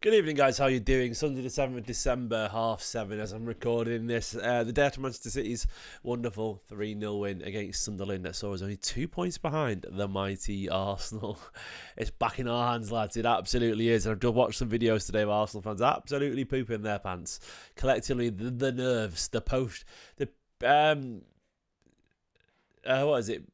Good evening, guys. How you doing? Sunday the 7th of December, 7:30 as I'm recording this. The day after Manchester City's wonderful 3-0 win against Sunderland that saw us only 2 points behind the mighty Arsenal. It's back in our hands, lads. It absolutely is. And I've just watched some videos today of Arsenal fans absolutely pooping their pants. Collectively, the nerves, what is it?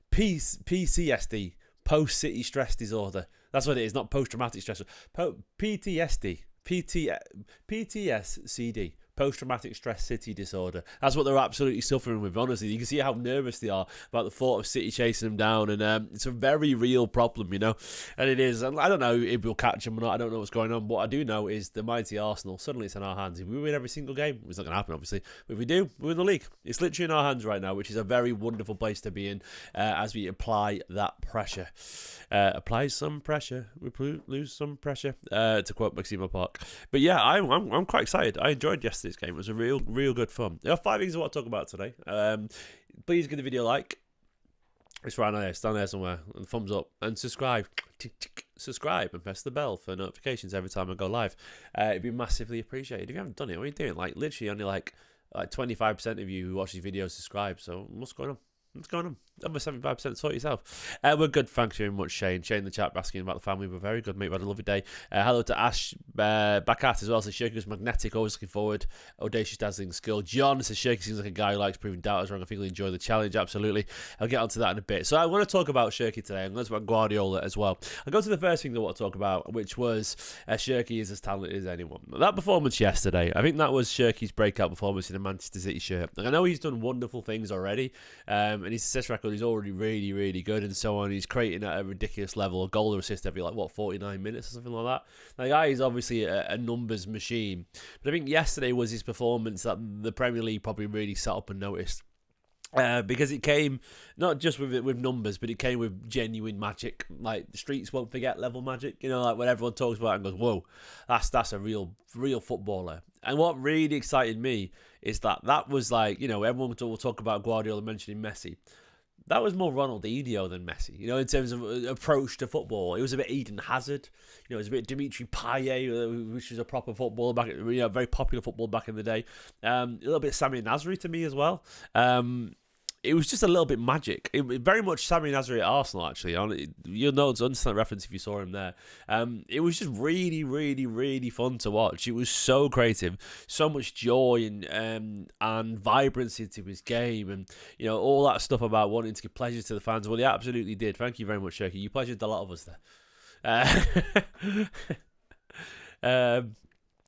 PCSD, post-City stress disorder. That's what it is, not post-traumatic stress. PTSD. PTSD. Post-traumatic stress city disorder. That's what they're absolutely suffering with, honestly. You can see how nervous they are about the thought of City chasing them down, and it's a very real problem, you know. And it is. And I don't know if we'll catch them or not. I don't know what's going on. What I do know is the mighty Arsenal, suddenly it's in our hands. If we win every single game, it's not going to happen, obviously. But if we do, we win the league. It's literally in our hands right now, which is a very wonderful place to be in as we apply that pressure. Apply some pressure, we lose some pressure, to quote Maximo Park. But yeah, I'm quite excited. I enjoyed yesterday's game. It was a real good fun. There are 5 things I want to talk about today. Please give the video a like. It's right there, it's down there somewhere. And thumbs up and subscribe. Subscribe and press the bell for notifications every time I go live. It'd be massively appreciated. If you haven't done it, what are you doing? Like literally only like 25% of you who watch these videos subscribe. So what's going on? What's going on? Over 75%, sort yourself. We're good, thanks very much, Shane. Shane in the chat asking about the family. We're very good, mate. We had a lovely day. Hello to Ash back at as well. Says Cherki was magnetic, always looking forward. Audacious, dazzling skill. John says Cherki seems like a guy who likes proving doubters wrong. I think he'll enjoy the challenge. Absolutely. I'll get onto that in a bit. So I want to talk about Cherki today. I'm going to talk about Guardiola as well. I'll go to the first thing I want to talk about, which was Cherki is as talented as anyone. That performance yesterday, I think that was Cherki's breakout performance in a Manchester City shirt. Like, I know he's done wonderful things already, and his success record is already really good and so on. He's creating at a ridiculous level, a goal or assist every 49 minutes or something like that. The guy is obviously a numbers machine, but I think yesterday was his performance that the Premier League probably really sat up and noticed. Because it came not just with numbers, but it came with genuine magic. Like the streets won't forget level magic. You know, like when everyone talks about it and goes, "Whoa, that's a real footballer." And what really excited me is that was like, you know, everyone will talk about Guardiola mentioning Messi. That was more Ronaldinho than Messi, you know, in terms of approach to football. It was a bit Eden Hazard, you know, it was a bit Dimitri Payet, which was a proper footballer back, you know, very popular football back in the day. A little bit Sami Nasri to me as well. It was just a little bit magic. Very much Sami Nasri at Arsenal, actually. You'll know it's an understand reference if you saw him there. It was just really fun to watch. It was so creative, so much joy and vibrancy to his game, and you know all that stuff about wanting to give pleasure to the fans. Well, he absolutely did. Thank you very much, Cherki. You pleasured a lot of us there.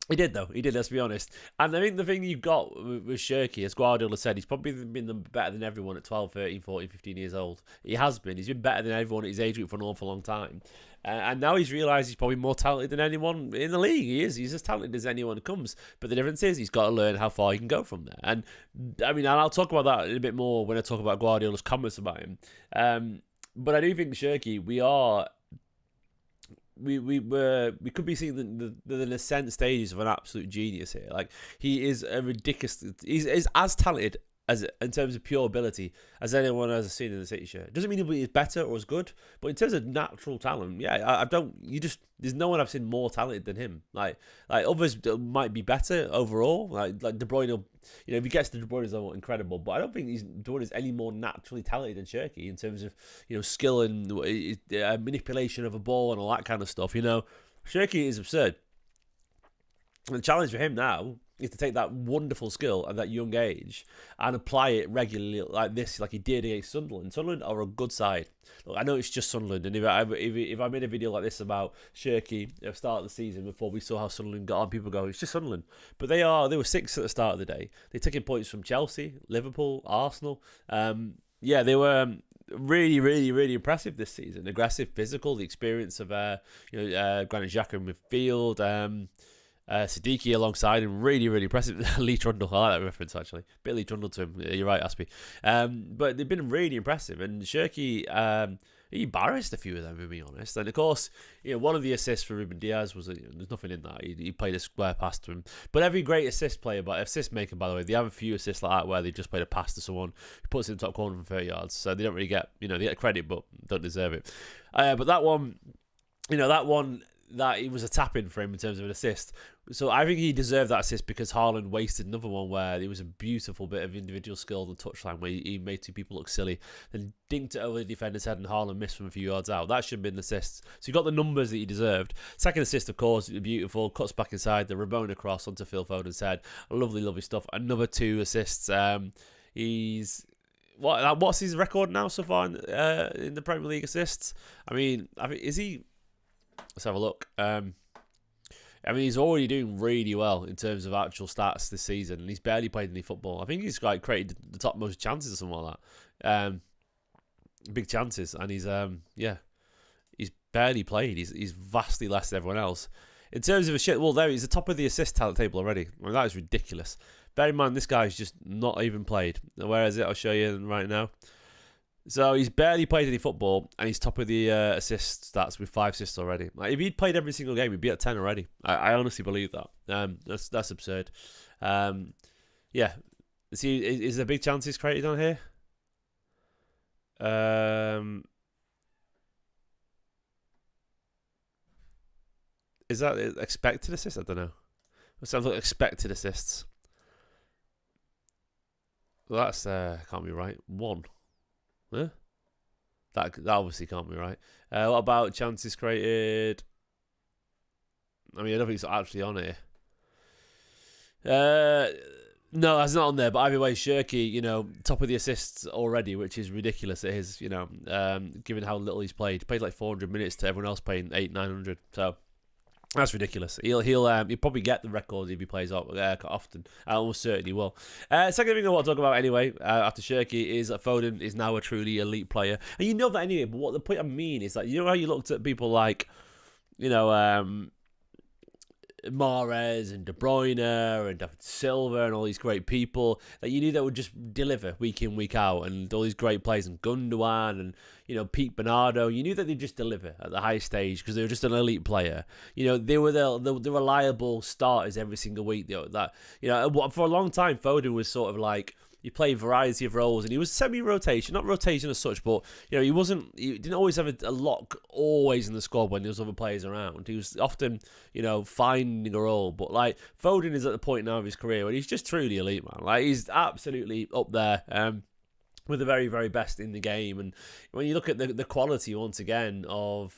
He did, though. He did, let's be honest. And I think the thing you've got with Cherki, as Guardiola said, he's probably been better than everyone at 12, 13, 14, 15 years old. He has been. He's been better than everyone at his age group for an awful long time. And now he's realised he's probably more talented than anyone in the league. He is. He's as talented as anyone comes. But the difference is he's got to learn how far he can go from there. And, I mean, and I'll talk about that a bit more when I talk about Guardiola's comments about him. But I do think Cherki, we could be seeing the ascent stages of an absolute genius here. Like he is a ridiculous. He's as talented as in terms of pure ability as anyone has seen in the City shirt. Doesn't mean he's better or as good, but in terms of natural talent, yeah, I don't. There's no one I've seen more talented than him. Like others might be better overall. Like De Bruyne, you know, if he gets to De Bruyne, is incredible. But I don't think De Bruyne is any more naturally talented than Cherki in terms of, you know, skill and manipulation of a ball and all that kind of stuff. You know, Cherki is absurd. And the challenge for him now is to take that wonderful skill at that young age and apply it regularly like this, like he did against Sunderland. Sunderland are a good side. Look, I know it's just Sunderland, and if I made a video like this about Cherki at the start of the season before we saw how Sunderland got on, people go, it's just Sunderland. But they were 6th at the start of the day. They're taking points from Chelsea, Liverpool, Arsenal. Yeah, they were really impressive this season. Aggressive, physical, the experience of Granit Xhaka in midfield. Siddiqui alongside him, really impressive. Lee Trundle, I like that reference actually. Bit Lee Trundle to him. You're right, Aspie. But they've been really impressive, and Cherki, he embarrassed a few of them, to be honest. And of course, you know, one of the assists for Ruben Diaz was there's nothing in that. He played a square pass to him. But every great assist maker, by the way, they have a few assists like that where they just played a pass to someone who puts it in the top corner from 30 yards. So they don't really get, they get credit, but don't deserve it. But that one. You know, that one, that it was a tap-in for him in terms of an assist. So I think he deserved that assist because Haaland wasted another one where it was a beautiful bit of individual skill on the touchline where he made two people look silly, then dinked it over the defender's head and Haaland missed from a few yards out. That should have been an assist. So he got the numbers that he deserved. Second assist, of course, beautiful. Cuts back inside, the Rabona cross onto Phil Foden's head. Lovely, lovely stuff. Another 2 assists. What's his record now so far in the Premier League assists? I mean, is he... Let's have a look. He's already doing really well in terms of actual stats this season, and he's barely played any football. I think he's created the top most chances or something like that. Big chances, and he's barely played. He's vastly less than everyone else. In terms of he's the top of the assist talent table already. I mean, that is ridiculous. Bear in mind, this guy's just not even played. Where is it? I'll show you right now. So he's barely played any football, and he's top of the assist stats with 5 assists already. Like, if he'd played every single game, he'd be at 10 already. I honestly believe that. That's absurd. Is there big chances created on here? Is that expected assists? I don't know. Let's have a look at expected assists. Well, that's can't be right. 1. Huh? That obviously can't be right. What about chances created? I mean, I don't think it's actually on here. No, that's not on there. But either way, Cherki, top of the assists already, which is ridiculous. It is, given how little he's played. He played like 400 minutes to everyone else playing 900. So that's ridiculous. He'll probably get the record if he plays often. I almost certainly will. Second thing I want to talk about anyway, after Cherki, is that Foden is now a truly elite player. And you know that anyway, but what the point I mean is that, how you looked at people like, Mahrez and De Bruyne and David Silva and all these great people that you knew that would just deliver week in, week out, and all these great players, and Gundogan and Pete Bernardo, you knew that they'd just deliver at the highest stage because they were just an elite player. They were the reliable starters every single week. For a long time, Foden was sort of like, he played a variety of roles, and he was semi-rotation, not rotation as such, but he didn't always have a lock always in the squad when there was other players around. He was often, finding a role. But like, Foden is at the point now of his career where he's just truly elite, man. Like, he's absolutely up there. With the very, very best in the game. And when you look at the quality, once again, of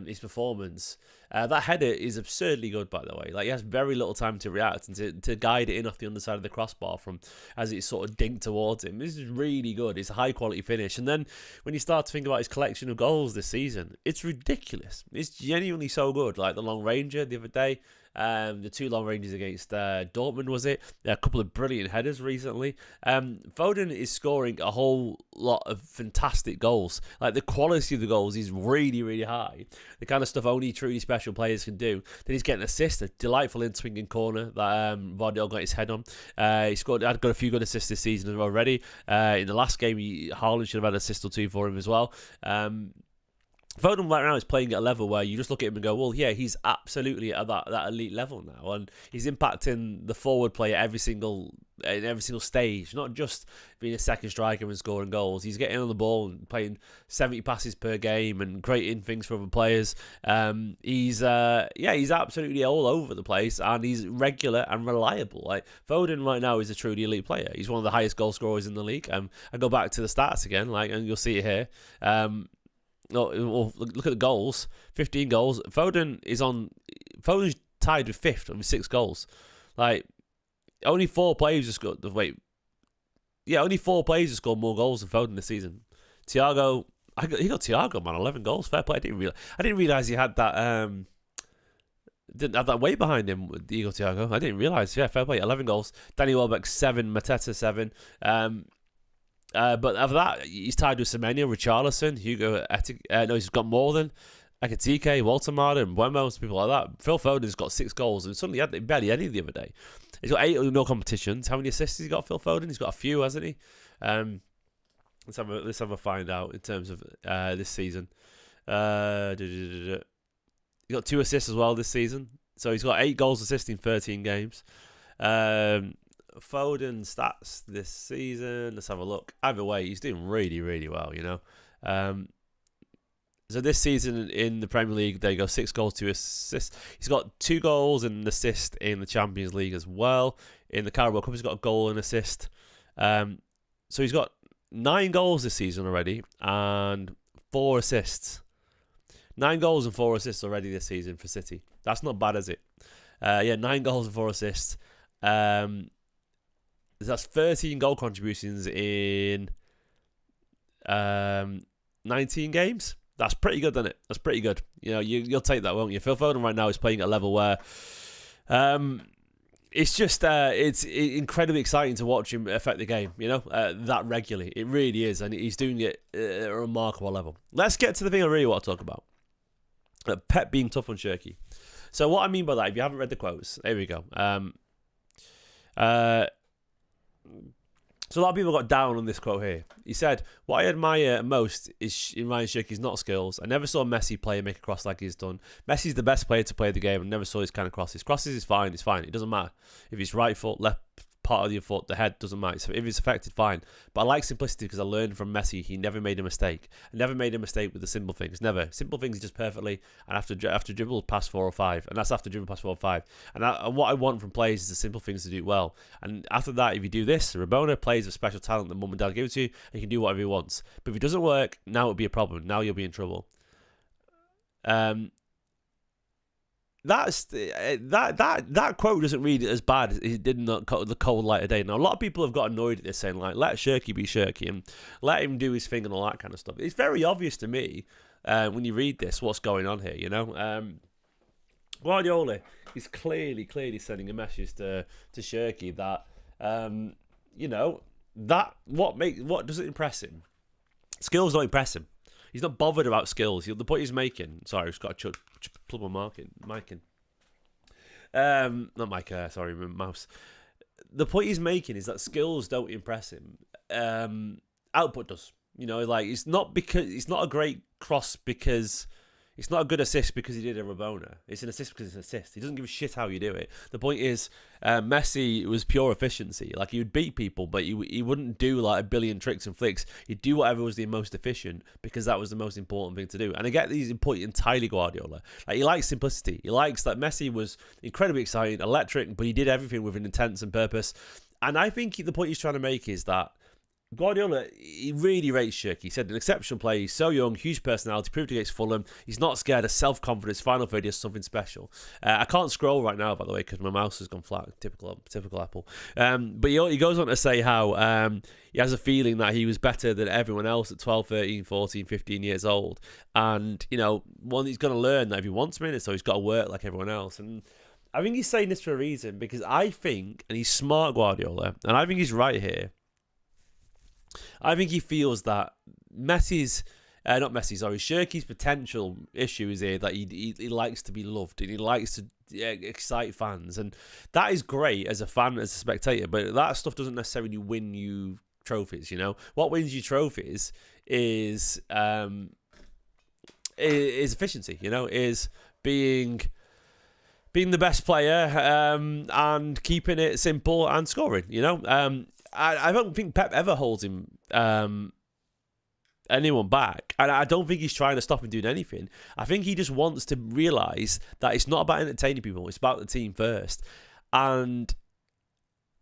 his performance, that header is absurdly good, by the way. Like, he has very little time to react and to guide it in off the underside of the crossbar from as it's sort of dinked towards him. This is really good. It's a high-quality finish. And then when you start to think about his collection of goals this season, it's ridiculous. It's genuinely so good. Like the long ranger the other day, the 2 long ranges against Dortmund, was it? A couple of brilliant headers recently. Foden is scoring a whole lot of fantastic goals. Like, the quality of the goals is really, really high. The kind of stuff only truly special players can do. Then he's getting assists, a delightful in-swinging corner that Guardiola got his head on. I'd got a few good assists this season already. In the last game, Haaland should have had an assist or 2 for him as well. Foden right now is playing at a level where you just look at him and go, well, yeah, he's absolutely at that elite level now, and he's impacting the forward play at every single stage, not just being a second striker and scoring goals. He's getting on the ball and playing 70 passes per game and creating things for other players. He's absolutely all over the place, and he's regular and reliable. Like, Foden right now is a truly elite player. He's one of the highest goal scorers in the league. I go back to the stats again, and you'll see it here. Look at the goals. 15 goals. Foden's tied with 5th with 6 goals. Like, only 4 players have scored. Only 4 players have scored more goals than Foden this season. Thiago, he got Thiago, man, 11 goals. Fair play. I didn't realize he had that. Didn't have that weight behind him with Diego Thiago. I didn't realize. Yeah, fair play. 11 goals. Danny Welbeck 7. Mateta 7. But after that, he's tied with Semenyo, Richarlison, Hugo Etihad. He's got more than Ekitike, Walter Martin, Buemos, people like that. Phil Foden's got 6 goals, and suddenly he had barely any the other day. He's got 8 no competitions. How many assists has he got, Phil Foden? He's got a few, hasn't he? Let's have a find out in terms of this season. He got 2 assists as well this season. So he's got 8 goals, assists in 13 games. Foden stats this season. Let's have a look. Either way, he's doing really, really well, So this season in the Premier League, there you go, 6 goals, 2 assists. He's got 2 goals and an assist in the Champions League as well. In the Carabao Cup, he's got a goal and assist. So he's got 9 goals this season already and 4 assists. 9 goals and 4 assists already this season for City. That's not bad, is it? 9 goals and 4 assists. That's 13 goal contributions in 19 games. That's pretty good, isn't it? That's pretty good. You'll take that, won't you? Phil Foden right now is playing at a level where it's just it's incredibly exciting to watch him affect the game, that regularly. It really is, and he's doing it at a remarkable level. Let's get to the thing I really want to talk about. Pep being tough on Cherki. So what I mean by that, if you haven't read the quotes, here we go. So a lot of people got down on this quote here. He said, "What I admire most in Rayan Cherki is not skills. I never saw Messi play and make a cross like he's done. Messi's the best player to play the game. I never saw his kind of crosses. Crosses is fine. It's fine. It doesn't matter if it's right foot, left part of your foot, the head, doesn't matter. So if it's affected, fine. But I like simplicity because I learned from Messi. He never made a mistake. I never made a mistake with the simple things. Never. Simple things just perfectly. And after dribble past 4 or 5. And that's after dribble past 4 or 5. And what I want from players is the simple things to do well. And after that, if you do this, Rabona plays with special talent that mum and dad give it to you, and he can do whatever he wants. But if it doesn't work, now it'll be a problem. Now you'll be in trouble." That quote doesn't read as bad as it did in the cold light of day. Now, a lot of people have got annoyed at this, saying, like, let Cherki be Cherki and let him do his thing and all that kind of stuff. It's very obvious to me when you read this what's going on here, Guardiola is clearly sending a message to Cherki that, what does it impress him? Skills don't impress him. He's not bothered about skills. The point he's making... Sorry, I've just got to plug my mic in. Not mic, sorry, my mouse. The point he's making is that skills don't impress him. Output does. It's not a great cross because... It's not a good assist because he did a Rabona. It's an assist because it's an assist. He doesn't give a shit how you do it. The point is, Messi was pure efficiency. Like, he would beat people, but he wouldn't do like a billion tricks and flicks. He'd do whatever was the most efficient because that was the most important thing to do. And I get these important entirely Guardiola. Like, he likes simplicity. He likes that Messi was incredibly exciting, electric, but he did everything with an intent and purpose. And I think the point he's trying to make is that Guardiola, he really rates Cherki. He said, an exceptional player. He's so young, huge personality, proved against Fulham. He's not scared of self-confidence. Final third, he has something special. I can't scroll right now, by the way, because my mouse has gone flat. Typical Apple. But he goes on to say how he has a feeling that he was better than everyone else at 12, 13, 14, 15 years old. And, he's going to learn that if he wants minutes, so he's got to work like everyone else. And I think he's saying this for a reason, because I think, and he's smart, Guardiola, and I think he's right here, I think he feels that Cherki's potential issue is here that he likes to be loved and he likes to excite fans, and that is great as a fan, as a spectator, but that stuff doesn't necessarily win you trophies. What wins you trophies is efficiency. Is being the best player and keeping it simple and scoring. I don't think Pep ever holds him anyone back, and I don't think he's trying to stop him doing anything. I think he just wants to realise that it's not about entertaining people, it's about the team first. And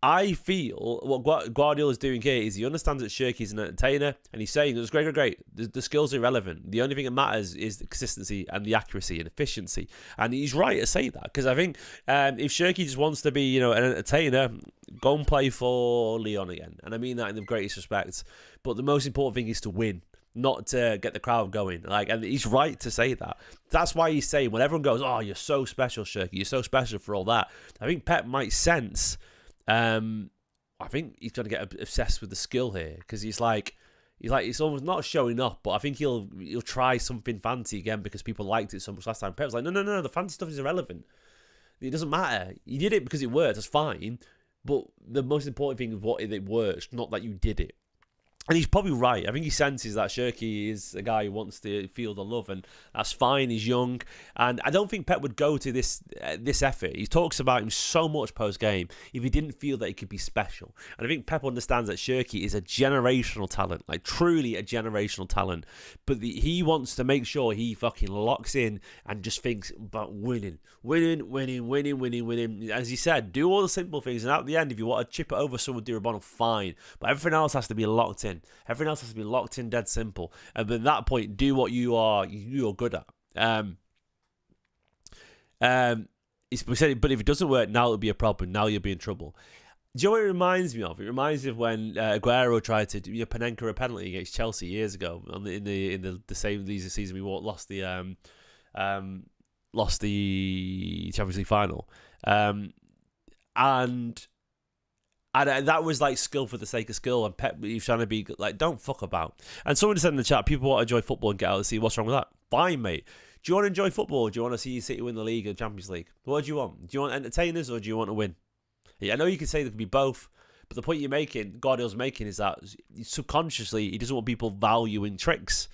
I feel what Guardiola's doing here is he understands that Cherki's an entertainer, and he's saying it's great. The skills are irrelevant. The only thing that matters is the consistency and the accuracy and efficiency. And he's right to say that, because I think if Cherki just wants to be, an entertainer, go and play for Lyon again. And I mean that in the greatest respect. But the most important thing is to win, not to get the crowd going. And he's right to say that. That's why he's saying, when everyone goes, "Oh, you're so special, Cherki. You're so special for all that," I think Pep might sense. I think he's going to get obsessed with the skill here, because he's almost not showing up, but I think he'll try something fancy again because people liked it so much last time. Pep's like, no, the fancy stuff is irrelevant. It doesn't matter. You did it because it worked. That's fine. But the most important thing is what it works, not that you did it. And he's probably right. I think he senses that Cherki is a guy who wants to feel the love, and that's fine. He's young, and I don't think Pep would go to this effort. He talks about him so much post game if he didn't feel that he could be special. And I think Pep understands that Cherki is a generational talent, like truly a generational talent. But he wants to make sure he fucking locks in and just thinks about winning. As he said, do all the simple things, and at the end, if you want to chip it over someone, do a bottle, fine. But everything else has to be locked in. Everything else has to be locked in, dead simple. And at that point, do what you're good at. We said, but if it doesn't work, now it'll be a problem. Now you'll be in trouble. Do you know what it reminds me of? It reminds me of when Aguero tried to do Panenka a penalty against Chelsea years ago in the same season we lost the Champions League final, and that was like skill for the sake of skill, and Pep, he was trying to be like, don't fuck about. And someone said in the chat, people want to enjoy football and get out and see what's wrong with that. Fine, mate. Do you want to enjoy football, or do you want to see City win the league and Champions League? What do you want? Do you want entertainers, or do you want to win? I know you can say there can be both, but the point you're making, Guardiola's making, is that subconsciously he doesn't want people valuing tricks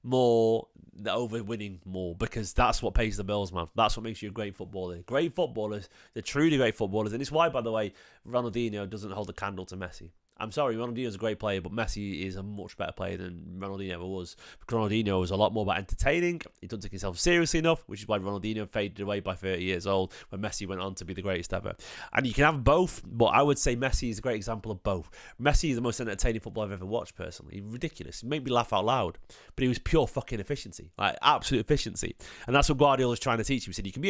more over winning more, because that's what pays the bills, man. That's what makes you a great footballer. Great footballers, they're truly great footballers, and it's why, by the way, Ronaldinho doesn't hold a candle to Messi. I'm sorry, Ronaldinho's a great player, but Messi is a much better player than Ronaldinho ever was. Because Ronaldinho was a lot more about entertaining. He doesn't take himself seriously enough, which is why Ronaldinho faded away by 30 years old when Messi went on to be the greatest ever. And you can have both, but I would say Messi is a great example of both. Messi is the most entertaining footballer I've ever watched, personally. He's ridiculous. He made me laugh out loud. But he was pure fucking efficiency. Like, absolute efficiency. And that's what Guardiola's trying to teach him. He said, you can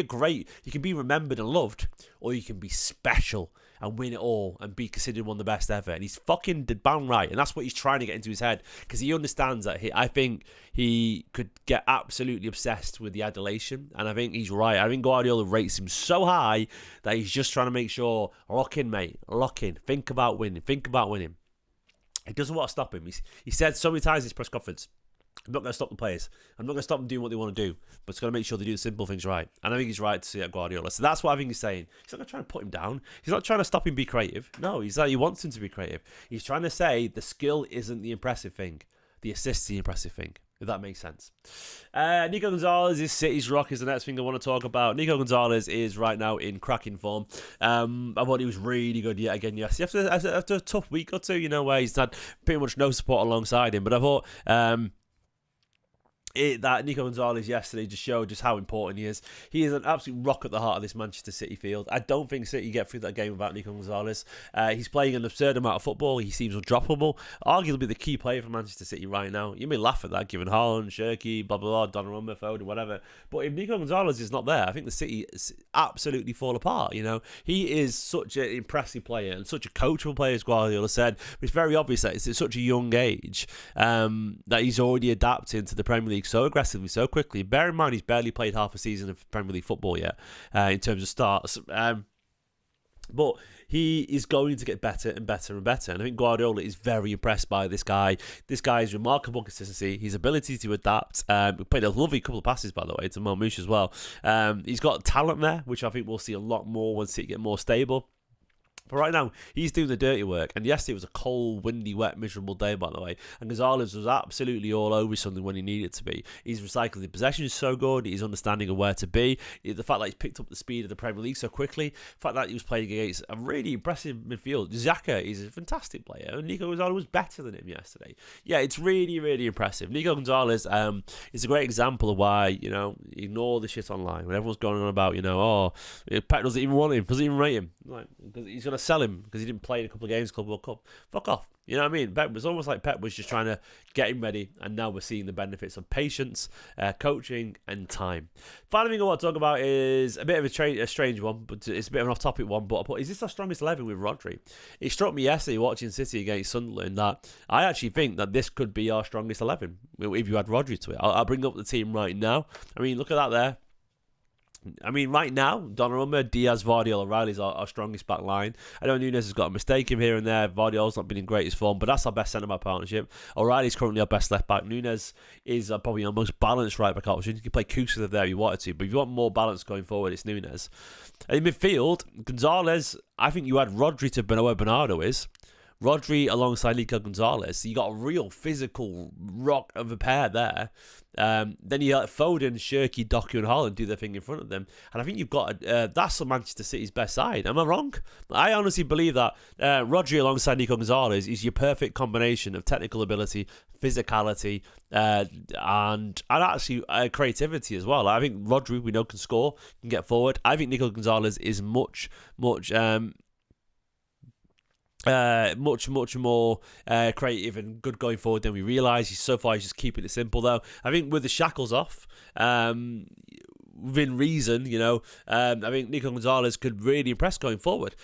be remembered and loved, or you can be special and win it all and be considered one of the best ever. And he's fucking bang right. And that's what he's trying to get into his head, because he understands that I think he could get absolutely obsessed with the adulation. And I think he's right. I think Guardiola rates him so high that he's just trying to make sure, lock in, mate. Lock in. Think about winning. He doesn't want to stop him. He said so many times in his press conference, I'm not going to stop the players. I'm not going to stop them doing what they want to do, but it's going to make sure they do the simple things right. And I think he's right to see that Guardiola. So that's what I think he's saying. He's not going to try and put him down. He's not trying to stop him be creative. No, he wants him to be creative. He's trying to say the skill isn't the impressive thing. The assist's the impressive thing, if that makes sense. Nico Gonzalez is City's rock is the next thing I want to talk about. Nico Gonzalez is right now in cracking form. I thought he was really good yet again yesterday. After a tough week or two, where he's had pretty much no support alongside him. But I thought that Nico Gonzalez yesterday just showed just how important he is. He is an absolute rock at the heart of this Manchester City field. I don't think City get through that game without Nico Gonzalez. He's playing an absurd amount of football. He seems undroppable. Arguably the key player for Manchester City right now. You may laugh at that, given Haaland, Cherki, blah, blah, blah, Donnarumma, Foden, whatever. But if Nico Gonzalez is not there, I think the City absolutely fall apart, He is such an impressive player and such a coachable player, as Guardiola said. It's very obvious that it's at such a young age that he's already adapting to the Premier League so aggressively, so quickly. Bear in mind, he's barely played half a season of Premier League football yet in terms of starts. But he is going to get better and better and better. And I think Guardiola is very impressed by this guy. This guy's remarkable consistency, his ability to adapt. He played a lovely couple of passes, by the way, to Marmoush as well. He's got talent there, which I think we'll see a lot more once City get more stable. But right now, he's doing the dirty work. And yesterday was a cold, windy, wet, miserable day, by the way. And Gonzalez was absolutely all over something when he needed to be. His recycling possession is so good. His understanding of where to be. The fact that he's picked up the speed of the Premier League so quickly. The fact that he was playing against a really impressive midfield. Xhaka is a fantastic player. And Nico Gonzalez was better than him yesterday. Yeah, it's really, really impressive. Nico Gonzalez is a great example of why, ignore the shit online. When everyone's going on about, Pep doesn't even want him, doesn't even rate him. Because he's going to sell him because he didn't play in a couple of games, Club World Cup. Fuck off. You know what I mean? Pep was almost like Pep was just trying to get him ready, and now we're seeing the benefits of patience, coaching, and time. Final thing I want to talk about is a bit of a strange one, but it's a bit of an off-topic one. But is this our strongest 11 with Rodri? It struck me yesterday watching City against Sunderland that I actually think that this could be our strongest 11 if you add Rodri to it. I'll bring up the team right now. I mean, look at that there. I mean, right now, Donnarumma, Diaz, Vardy, O'Reilly's our strongest back line. I know Núñez has got a mistake in here and there. Vardy's not been in greatest form, but that's our best centre-back partnership. O'Reilly's currently our best left-back. Núñez is probably our most balanced right-back option. You can play Kusa there if you wanted to, but if you want more balance going forward, it's Núñez. In midfield, Gonzalez, I think you add Rodri to where Bernardo is. Rodri alongside Nico Gonzalez. So you got a real physical rock of a pair there. Then you got Foden, Cherki, Doku, and Haaland do their thing in front of them. And I think you've got that's Manchester City's best side. Am I wrong? I honestly believe that Rodri alongside Nico Gonzalez is your perfect combination of technical ability, physicality, and actually creativity as well. I think Rodri, we know, can score, can get forward. I think Nico Gonzalez is much more creative and good going forward than we realise. So far, he's just keeping it simple, though. I think with the shackles off, within reason, I think Nico Gonzalez could really impress going forward.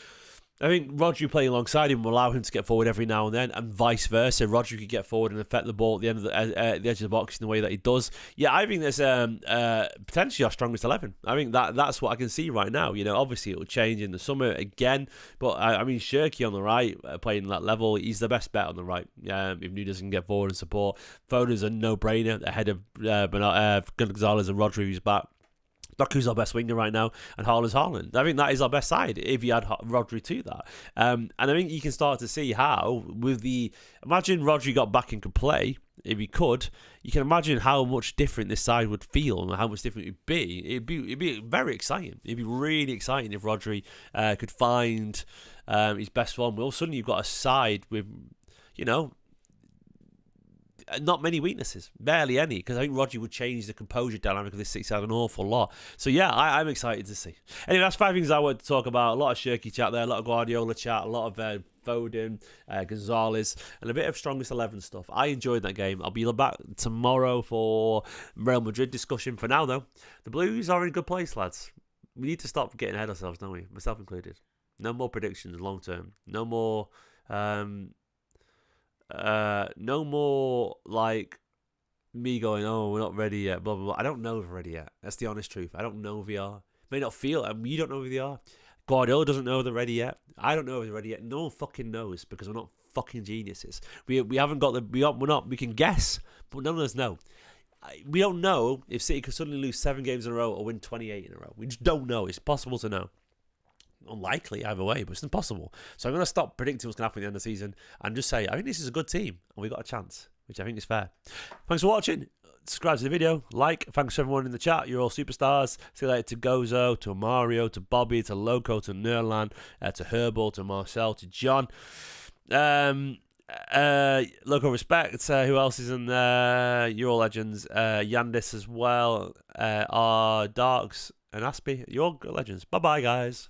I think Rodri playing alongside him will allow him to get forward every now and then, and vice versa. Rodri could get forward and affect the ball at the end of the edge of the box in the way that he does. Yeah, I think there's potentially our strongest 11. I think that's what I can see right now. Obviously it will change in the summer again, but I mean Cherki on the right, playing that level, he's the best bet on the right. If Nunes can get forward and support, Foden's a no-brainer ahead of Gonzalez and Rodri, who's back. Doku's our best winger right now, and Haaland's Haaland. I think that is our best side if you add Rodri to that. And I think you can start to see how, imagine Rodri got back and could play, if he could, you can imagine how much different this side would feel and how much different it would be. It'd be very exciting. It'd be really exciting if Rodri could find his best form. Well, suddenly you've got a side with, not many weaknesses, barely any, because I think Rodri would change the composure dynamic of this City side an awful lot. So yeah, I'm excited to see. Anyway, that's 5 things I wanted to talk about. A lot of Cherki chat there, a lot of Guardiola chat, a lot of Foden, Gonzalez, and a bit of strongest 11 stuff. I enjoyed that game. I'll be back tomorrow for Real Madrid discussion. For now, though, the Blues are in a good place, lads. We need to stop getting ahead of ourselves, don't we? Myself included. No more predictions long term. No more... no more like me going, oh, we're not ready yet, blah, blah, blah. I don't know if we're ready yet. That's the honest truth. I don't know if we are. May not feel it. You don't know if they are. Guardiola doesn't know if they're ready yet. I don't know if they're ready yet. No one fucking knows because we're not fucking geniuses. We haven't got we can guess, but none of us know. We don't know if City could suddenly lose 7 games in a row or win 28 in a row. We just don't know. It's possible to know. Unlikely either way, but it's impossible. So I'm going to stop predicting what's going to happen at the end of the season and just say I think this is a good team and we got a chance, which I think is fair. Thanks for watching. Subscribe to the video, like. Thanks to everyone in the chat. You're all superstars. See you later to Gozo, to Mario, to Bobby, to Loco, to Nerland, to Herbal, to Marcel, to John. Local respect. Who else is in there? You're all legends. Yandis as well. Darks and Aspie. You're all legends. Bye bye, guys.